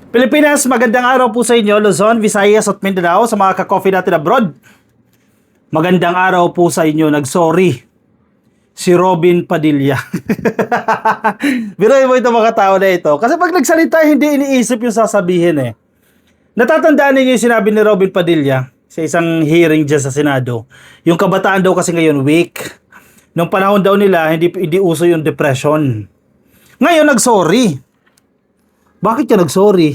Pilipinas, magandang araw po sa inyo, Luzon, Visayas at Mindanao, sa mga ka-coffee natin abroad. Magandang araw po sa inyo, nag-sorry si Robin Padilla. Biruin mo ito mga tao na ito. Kasi pag nagsalita, hindi iniisip yung sasabihin eh. Natatandaan niyo yung sinabi ni Robin Padilla sa isang hearing dyan sa Senado. Yung kabataan daw kasi ngayon weak. Nung panahon daw nila, hindi uso yung depression. Ngayon, nag-sorry. Bakit siya nag-sorry?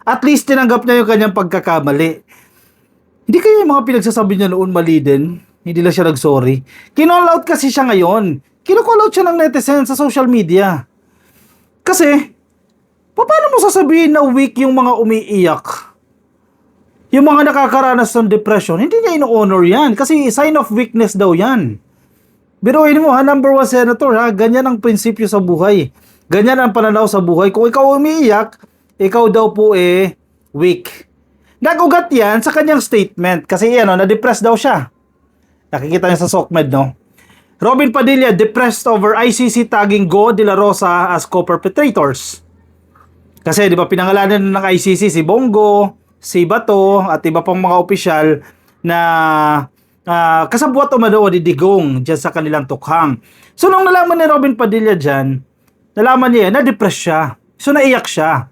At least tinanggap niya yung kanyang pagkakamali. Hindi kaya yung mga pinagsasabi niya noon mali din? Hindi lang siya nag-sorry. Kinall out kasi siya ngayon. Kinall out siya ng netizen sa social media. Kasi, paano mo sasabihin na weak yung mga umiiyak? Yung mga nakakaranas ng depression, hindi niya ino-honor yan. Kasi sign of weakness daw yan. Biruin mo ha, number 1 senator ha, ganyan ang prinsipyo sa buhay. Ganyan ang pananaw sa buhay. Kung ikaw umiiyak, ikaw daw po weak. Nag-ugat yan sa kanyang statement. Kasi na-depressed daw siya. Nakikita niya sa SOCMED, no? Robin Padilla depressed over ICC tagging Go de la Rosa as co-perpetrators. Kasi di ba pinangalanan ng ICC si Bongo, si Bato, at iba pang mga opisyal na kasabwat umano ni Digong dyan sa kanilang tukhang. So nung nalaman ni Robin Padilla dyan, nalaman niya na-depress siya. So naiyak siya.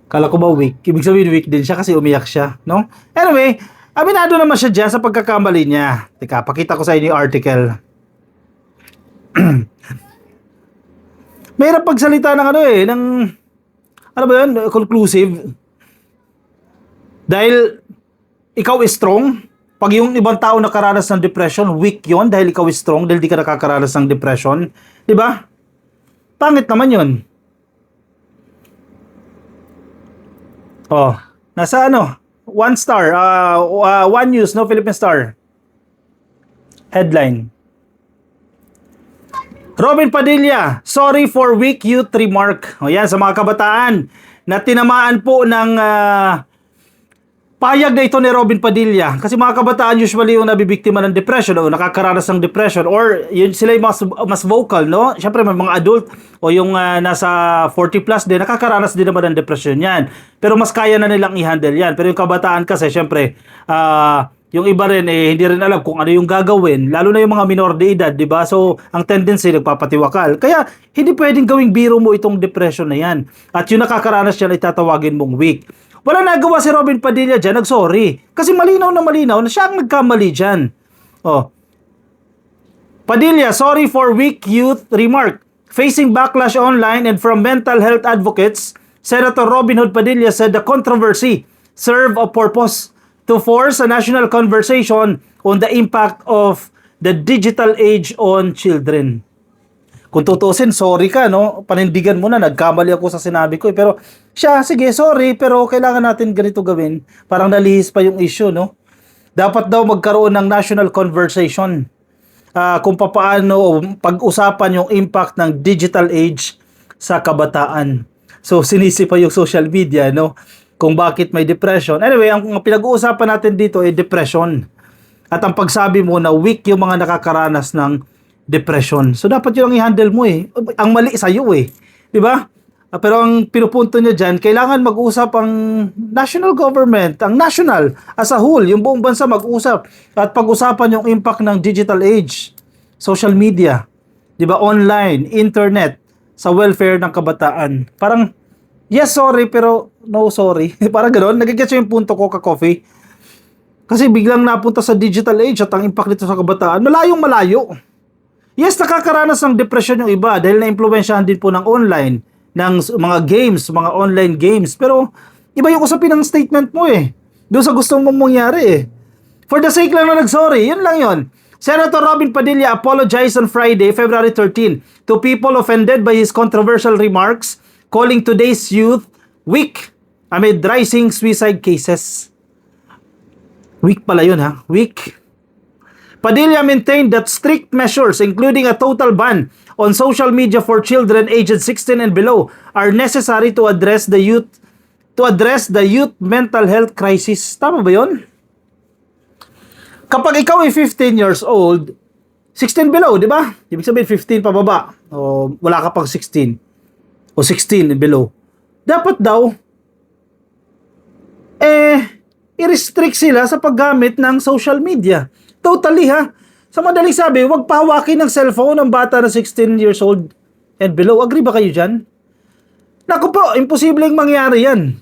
Kala ko ba weak? Ibig sabihin weak din siya kasi umiyak siya, no? Anyway, aminado naman siya dyan sa pagkakamali niya. Teka, pakita ko sa inyo yung article. Mahirap pagsalita ng ano ba yun? Conclusive. Dahil ikaw is strong. Pag yung ibang tao nakaranas ng depression, weak yon dahil ikaw is strong, dahil di ka nakakaranas ng depression. Di ba? Pangit naman yun. Oh, nasa 1 star, One News, no, Philippine Star. Headline. Robin Padilla, sorry for weak youth remark. O yan, sa mga kabataan na tinamaan po ng payag na ito ni Robin Padilla. Kasi mga kabataan usually yung nabibiktima ng depression o nakakaranas ng depression or yun, sila yung mas vocal, no? Siyempre may mga adult o yung nasa 40 plus din, nakakaranas din naman ng depression yan. Pero mas kaya na nilang i-handle yan. Pero yung kabataan kasi, siyempre, yung iba rin, hindi rin alam kung ano yung gagawin. Lalo na yung mga minor de edad, di ba? So, ang tendency, nagpapatiwakal. Kaya, hindi pwedeng gawing biro mo itong depression na yan. At yung nakakaranas yan, itatawagin mong weak. Wala nagawa si Robin Padilla dyan, nag-sorry. Kasi malinaw na siya ang nagkamali dyan. Oh. Padilla, sorry for weak youth remark. Facing backlash online and from mental health advocates, Senator Robin Hood Padilla said the controversy served a purpose to force a national conversation on the impact of the digital age on children. Kung tutusin, sorry ka, no? Panindigan mo na, nagkamali ako sa sinabi ko. Pero siya, sige, sorry, pero kailangan natin ganito gawin. Parang nalihis pa yung issue, no? Dapat daw magkaroon ng national conversation kung paano pag-usapan yung impact ng digital age sa kabataan. So, sinisi pa yung social media, no? Kung bakit may depression. Anyway, ang pinag-uusapan natin dito ay depression. At ang pagsabi mo na weak yung mga nakakaranas ng depression. So, dapat yun ang i-handle mo eh. Ang mali sa'yo eh. Diba? Pero ang pinupunto niya dyan, kailangan mag-usap ang national government, ang national as a whole, yung buong bansa mag-usap at pag-usapan yung impact ng digital age, social media, diba? Online, internet, sa welfare ng kabataan. Parang, yes, sorry, pero no, sorry. Parang gano'n. Nagigets yung punto ko, ka-coffee. Kasi biglang napunta sa digital age at ang impact nito sa kabataan, malayong malayo. Yes, nakakaranas ng depression yung iba dahil na-impluwensyahan din po ng online, ng mga games, mga online games. Pero, iba yung usapin ng statement mo eh. Doon sa gusto mong mangyari eh. For the sake lang na nag-sorry, yun lang yun. Senator Robin Padilla apologized on Friday, February 13, to people offended by his controversial remarks, calling today's youth weak amid rising suicide cases. Weak pala yun ha, weak. Padilla maintained that strict measures, including a total ban on social media for children aged 16 and below, are necessary to address the youth mental health crisis. Tama ba 'yon? Kapag ikaw ay 15 years old, 16 below, di ba? Ibig sabihin 15 pababa o wala ka pang 16 o 16 below. Dapat daw i-restrict sila sa paggamit ng social media. Totally ha. Sa madaling sabi, huwag pahawakin ng cellphone ang bata na 16 years old and below. Agree ba kayo dyan? Naku po, imposibleng mangyari yan.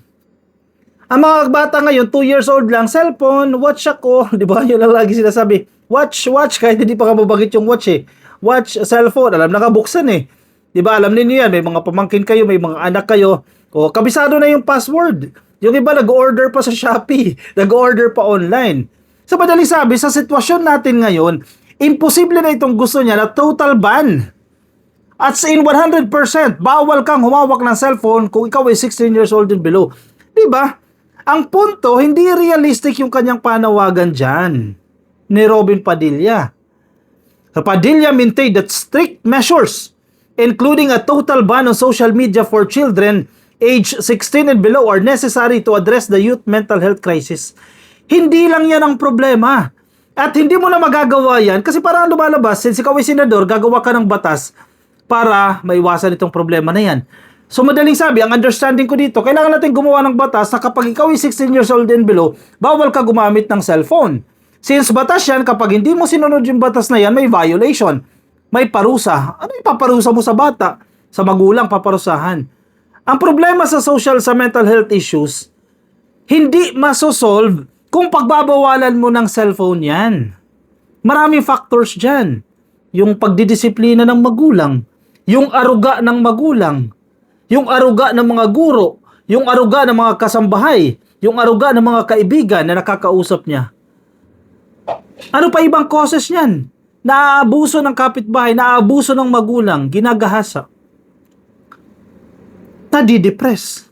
Ang mga bata ngayon, 2 years old lang, cellphone, watch ako. Di ba? Yun lang lagi sinasabi. Watch, kahit hindi pa kababagit yung watch eh. Watch, cellphone, alam na kabuksan eh. Di ba? Alam ninyo yan, may mga pamangkin kayo, may mga anak kayo. O, kabisado na yung password. Yung iba, nag-order pa sa Shopee. Nag-order pa online. Sa madaling sabi, sa sitwasyon natin ngayon, imposible na itong gusto niya na total ban. At in 100%, bawal kang humawak ng cellphone kung ikaw ay 16 years old and below. Di ba? Ang punto, hindi realistic yung kanyang panawagan dyan ni Robin Padilla. Padilla maintained that strict measures, including a total ban on social media for children age 16 and below, are necessary to address the youth mental health crisis. Hindi lang yan ang problema. At hindi mo na magagawa yan kasi parang lumalabas, since ikaw ay senador, gagawa ka ng batas para maiwasan itong problema na yan. So madaling sabi, ang understanding ko dito, kailangan natin gumawa ng batas na kapag ikaw ay 16 years old and below, bawal ka gumamit ng cellphone. Since batas yan, kapag hindi mo sinunod yung batas na yan, may violation. May parusa. Ano ipaparusa mo sa bata? Sa magulang, paparusahan. Ang problema sa mental health issues, hindi masosolve kung pagbabawalan mo ng cellphone yan. Maraming factors dyan. Yung pagdidisiplina ng magulang, yung aruga ng magulang, yung aruga ng mga guro, yung aruga ng mga kasambahay, yung aruga ng mga kaibigan na nakakausap niya. Ano pa ibang causes niyan? Naaabuso ng kapitbahay, naaabuso ng magulang, ginagahasa. Nadidepress.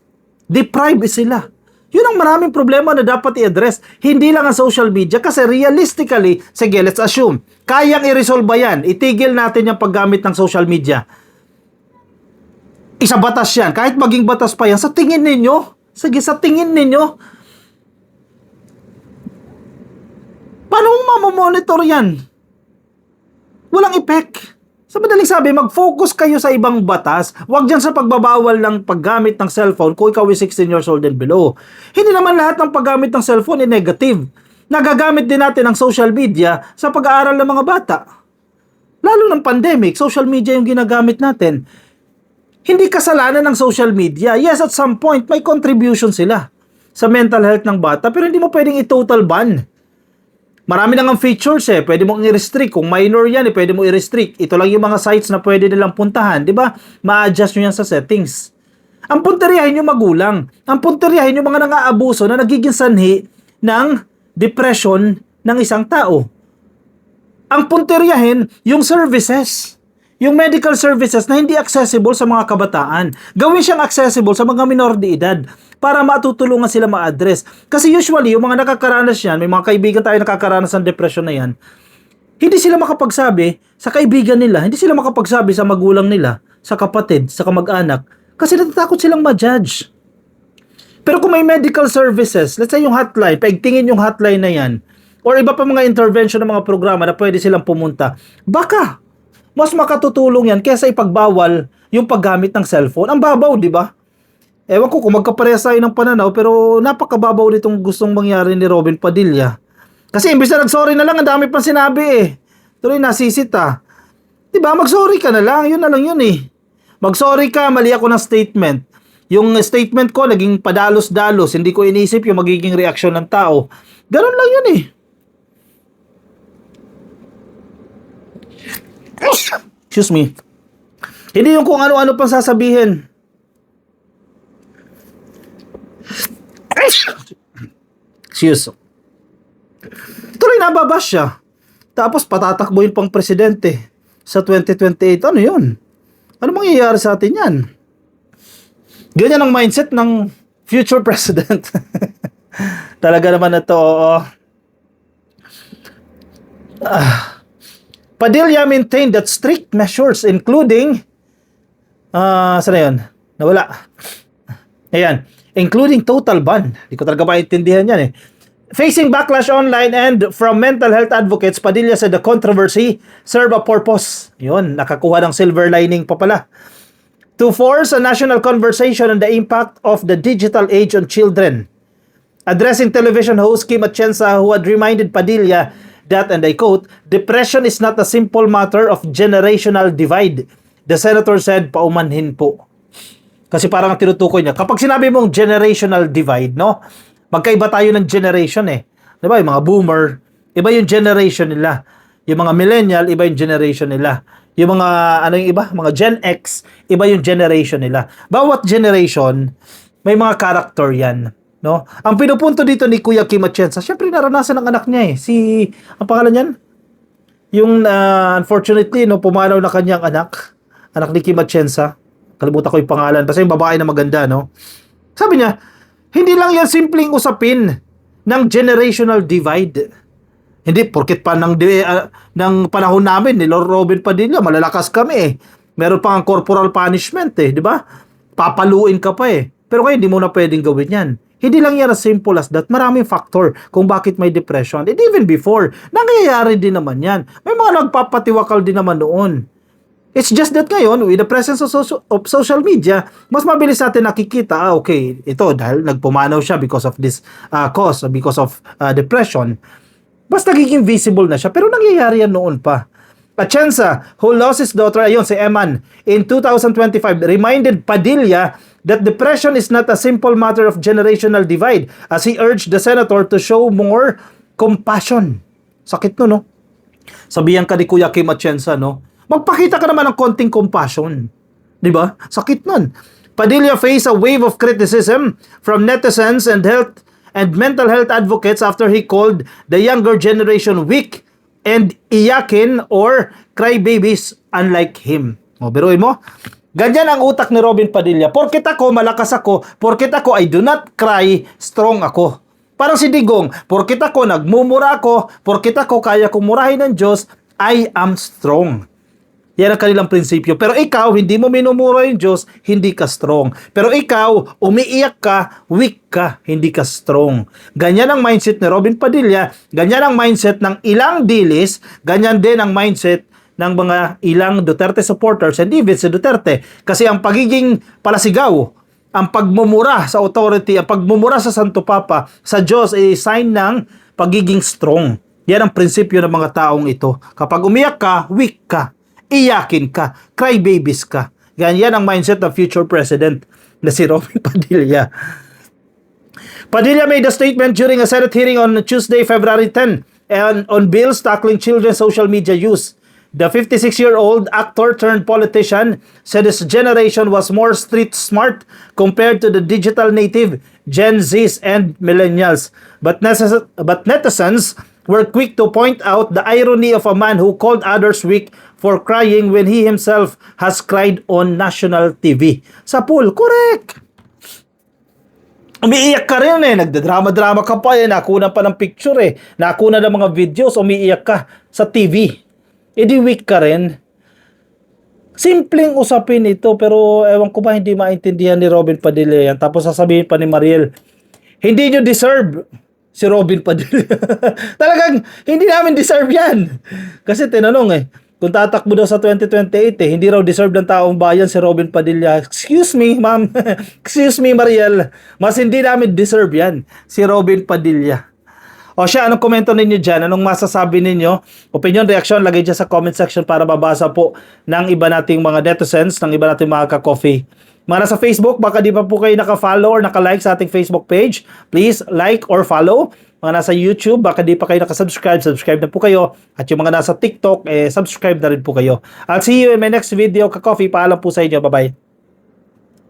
Deprive sila. Yun ang maraming problema na dapat i-address. Hindi lang ang social media kasi realistically, sige, let's assume, kayang i-resolve yan. Itigil natin yung paggamit ng social media. Isa batas yan. Kahit maging batas pa yan, sa tingin ninyo, sige, sa tingin ninyo, paano mo mamamonitor yan? Walang effect. Sa madaling sabi, mag-focus kayo sa ibang batas. Huwag dyan sa pagbabawal ng paggamit ng cellphone kung ikaw ay 16 years old and below. Hindi naman lahat ng paggamit ng cellphone ay negative. Nagagamit din natin ang social media sa pag-aaral ng mga bata. Lalo ng pandemic, social media yung ginagamit natin. Hindi kasalanan ng social media. Yes, at some point, may contribution sila sa mental health ng bata, pero hindi mo pwedeng i-total ban. Marami nang ang features eh. Pwede mong i-restrict. Kung minor yan, pwede mo i-restrict. Ito lang yung mga sites na pwede nilang puntahan. Di ba? Ma-adjust nyo yan sa settings. Ang punteriyahin yung magulang. Ang punteriyahin yung mga nang-aabuso na nagiging sanhi ng depression ng isang tao. Ang punteriyahin yung services. Yung medical services na hindi accessible sa mga kabataan. Gawin siyang accessible sa mga minor de edad para matutulungan sila ma-address. Kasi usually, yung mga nakakaranas yan, may mga kaibigan tayo nakakaranas ng depression na yan, hindi sila makapagsabi sa kaibigan nila, hindi sila makapagsabi sa magulang nila, sa kapatid, sa kamag-anak, kasi natatakot silang ma-judge. Pero kung may medical services, let's say yung hotline, paigtingin yung hotline na yan, or iba pa mga intervention ng mga programa na pwede silang pumunta, baka mas makatutulong yan kaysa ipagbawal yung paggamit ng cellphone. Ang babaw, di ba? Ewan ko kung magkaparehas tayo ng pananaw, pero napakababaw nitong gustong mangyari ni Robin Padilla. Kasi imbis na nag-sorry na lang, ang dami pang sinabi eh. Tuloy nasisit ah. Di ba? Mag-sorry ka na lang. Yun na lang yun eh. Mag-sorry ka, mali ako ng statement. Yung statement ko, naging padalos-dalos. Hindi ko inisip yung magiging reaksyon ng tao. Ganun lang yun eh. Excuse me. Hindi yung kung ano-ano pang sasabihin. Excuse. Tuloy nababash siya. Tapos patatakbuhin pang presidente sa 2028. Ano yun? Ano mangyayari sa atin yan? Ganyan ang mindset ng future president. Talaga naman na to. Padilla maintained that strict measures including saan na yun? Nawala. Ayan. Including total ban. Hindi ko talaga maintindihan yan eh. Facing backlash online and from mental health advocates, Padilla said the controversy serve a purpose. Yun, nakakuha ng silver lining pa pala. To force a national conversation on the impact of the digital age on children. Addressing television host Kim Atienza, who had reminded Padilla that, and I quote, "Depression is not a simple matter of generational divide." The senator said, paumanhin po. Kasi parang tinutukoy niya, kapag sinabi mong generational divide, no? Magkaiba tayo ng generation eh. Diba? Yung mga boomer, iba yung generation nila. Yung mga millennial, iba yung generation nila. Yung mga, ano yung iba? Mga Gen X, iba yung generation nila. Bawat generation, may mga character yan. No? Ang pinupunto dito ni Kuya Kim Atienza, syempre naranasan ng anak niya eh. Ang pangalan niyan? Yung unfortunately, no, pumanaw na kanyang anak ni Kim Atienza. Kalimutan ko yung pangalan. Basta yung babae na maganda, no? Sabi niya, hindi lang yan simpleng usapin ng generational divide. Hindi, porket pa ng panahon namin ni Lord Robin Padilla, malalakas kami eh. Meron pa ang corporal punishment eh, di ba? Papaluin ka pa eh. Pero ngayon, hindi mo na pwedeng gawin yan. Hindi lang yan as simple as that. Maraming factor kung bakit may depression. And even before, nangyayari din naman yan. May mga nagpapatiwakal din naman noon. It's just that ngayon, with the presence of social media, mas mabilis natin nakikita, okay, ito dahil nagpumanaw siya because of this cause, because of depression. Mas nagiging visible na siya. Pero nangyayari yan noon pa. Atienza, who lost his daughter, ayun, si Eman, in 2025, reminded Padilla that depression is not a simple matter of generational divide, as he urged the senator to show more compassion. Sakit no? Sabihan ka ni Kuya Kim Atienza, no? Magpakita ka naman ng konting compassion. Di ba? Sakit nun. Padilla faced a wave of criticism from netizens and mental health advocates after he called the younger generation weak and iyakin or crybabies unlike him. O, biruin mo. Ganyan ang utak ni Robin Padilla. Porket ako, malakas ako. Porket ako, I do not cry, strong ako. Parang si Digong, porket ako, nagmumura ako. Porket ako, kaya kong murahin ng Diyos, I am strong. Yan ang kanilang prinsipyo. Pero ikaw, hindi mo minumura yung Diyos, hindi ka strong. Pero ikaw, umiiyak ka, weak ka, hindi ka strong. Ganyan ang mindset ni Robin Padilla, ganyan ang mindset ng ilang dilis, ganyan din ang mindset ng mga ilang Duterte supporters and even si Duterte. Kasi ang pagiging palasigaw, ang pagmumura sa authority, ang pagmumura sa Santo Papa, sa Diyos ay sign ng pagiging strong. Yan ang prinsipyo ng mga taong ito. Kapag umiyak ka, weak ka. Iyakin ka, crybabies ka. Yan ang mindset ng future president na si Robin Padilla. Padilla made a statement during a Senate hearing on Tuesday, February 10, and on bills tackling children's social media use. The 56-year-old actor turned politician said his generation was more street smart compared to the digital native Gen Zs and millennials. But netizens were quick to point out the irony of a man who called others weak for crying when he himself has cried on national TV. Sa pool, correct! Umiiyak ka rin eh, nagdadrama-drama ka pa eh, nakunan pa ng picture eh, nakunan ng mga videos, umiiyak ka sa TV. Edi weak ka rin. Simpleng usapin ito, pero ewan ko ba hindi maintindihan ni Robin Padilla yan. Tapos sasabihin pa ni Mariel, hindi nyo deserve si Robin Padilla. Talagang hindi namin deserve yan. Kasi tinanong eh, kung tatakbo daw sa 2028 eh, hindi raw deserve ng taong bayan si Robin Padilla. Excuse me, ma'am. Excuse me, Mariel. Mas hindi namin deserve yan, si Robin Padilla. O siya, anong komento ninyo dyan? Anong masasabi ninyo? Opinion, reaction, lagay dyan sa comment section para mabasa po ng iba nating mga netizens, ng iba nating mga ka-coffee. Mga nasa Facebook, baka di pa po kayo naka-follow or naka-like sa ating Facebook page. Please like or follow. Mga nasa YouTube, baka di pa kayo naka-subscribe, subscribe na po kayo. At yung mga nasa TikTok, subscribe na rin po kayo. I'll see you in my next video, ka-coffee. Paalam po sa inyo. Bye-bye.